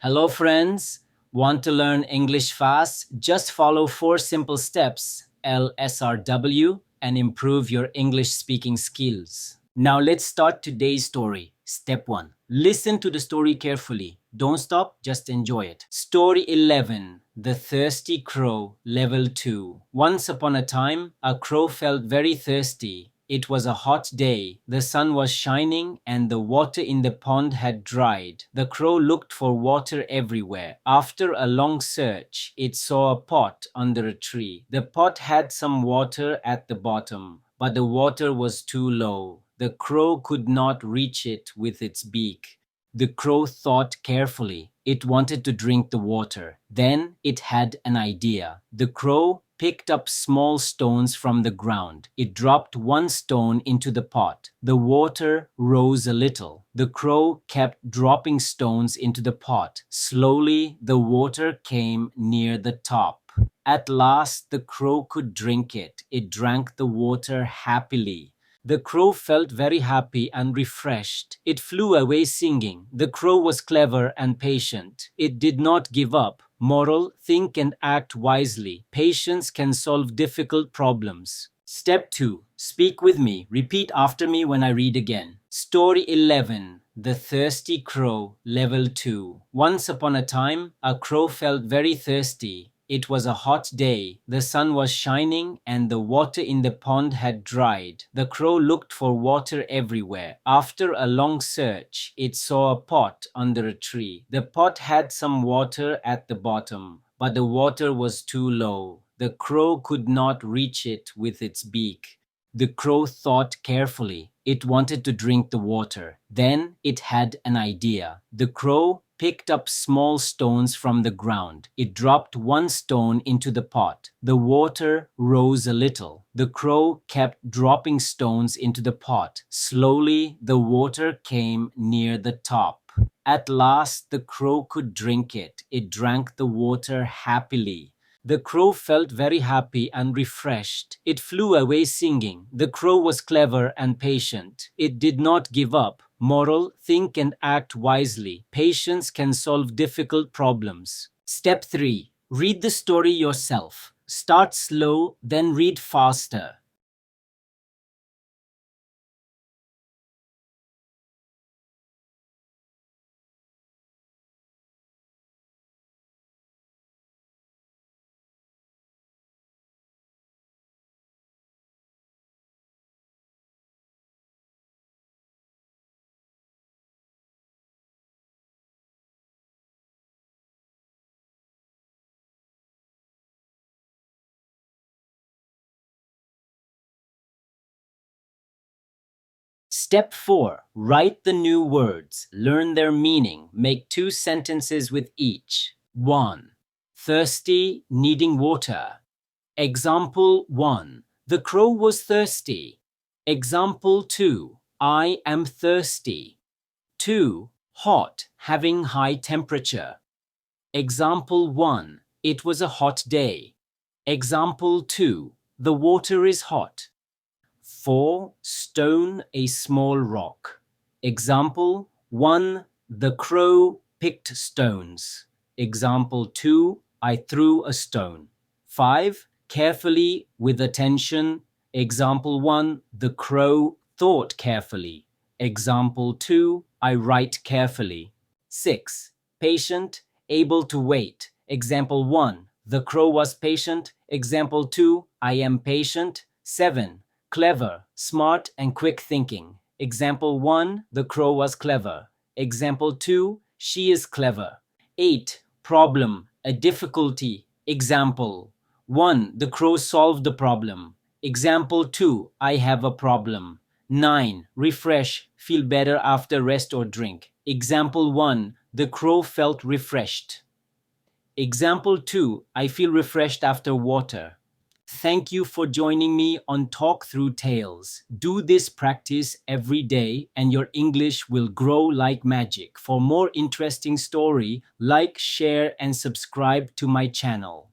Hello, friends. Want to learn English fast? Just follow 4 simple steps, LSRW, and improve your English speaking skills. Now, let's start today's story. Step 1. Listen to the story carefully. Don't stop, just enjoy it. Story 11. The Thirsty Crow, Level 2. Once upon a time, a crow felt very thirsty. It was a hot day. The sun was shining and the water in the pond had dried. The crow looked for water everywhere. After a long search, it saw a pot under a tree. The pot had some water at the bottom, but the water was too low. The crow could not reach it with its beak. The crow thought carefully. It wanted to drink the water. Then it had an idea. The crow picked up small stones from the ground. It dropped one stone into the pot. The water rose a little. The crow kept dropping stones into the pot. Slowly, the water came near the top. At last, the crow could drink it. It drank the water happily. The crow felt very happy and refreshed. It flew away singing. The crow was clever and patient. It did not give up. Moral: think and act wisely. Patience can solve difficult problems. Step 2. Speak with me. Repeat after me when I read again. Story 11. The Thirsty Crow, Level 2. Once upon a time, a crow felt very thirsty. It was a hot day. The sun was shining and the water in the pond had dried. The crow looked for water everywhere. After a long search, it saw a pot under a tree. The pot had some water at the bottom, but the water was too low. The crow could not reach it with its beak. The crow thought carefully. It wanted to drink the water. Then it had an idea. The crow picked up small stones from the ground. It dropped one stone into the pot. The water rose a little. The crow kept dropping stones into the pot. Slowly, the water came near the top. At last, the crow could drink it. It drank the water happily. The crow felt very happy and refreshed. It flew away singing. The crow was clever and patient. It did not give up. Moral: think and act wisely. Patience can solve difficult problems. Step 3. Read the story yourself. Start slow, then read faster. Step 4. Write the new words. Learn their meaning. Make 2 sentences with each. 1. Thirsty, needing water. Example 1. The crow was thirsty. Example 2. I am thirsty. 2. Hot, having high temperature. Example 1. It was a hot day. Example 2. The water is hot. 4. Stone, a small rock. Example 1. The crow picked stones. Example 2. I threw a stone. 5. Carefully, with attention. Example 1. The crow thought carefully. Example 2. I write carefully. 6. Patient, able to wait. Example 1. The crow was patient. Example 2. I am patient. 7. Clever, smart, and quick thinking. Example 1. The crow was clever. Example 2. She is clever. 8. Problem, a difficulty. Example 1. The crow solved the problem. Example 2. I have a problem. 9. Refresh, feel better after rest or drink. Example 1. The crow felt refreshed. Example 2. I feel refreshed after water. Thank you for joining me on Talk Through Tales. Do this practice every day and your English will grow like magic. For more interesting story, like, share, and subscribe to my channel.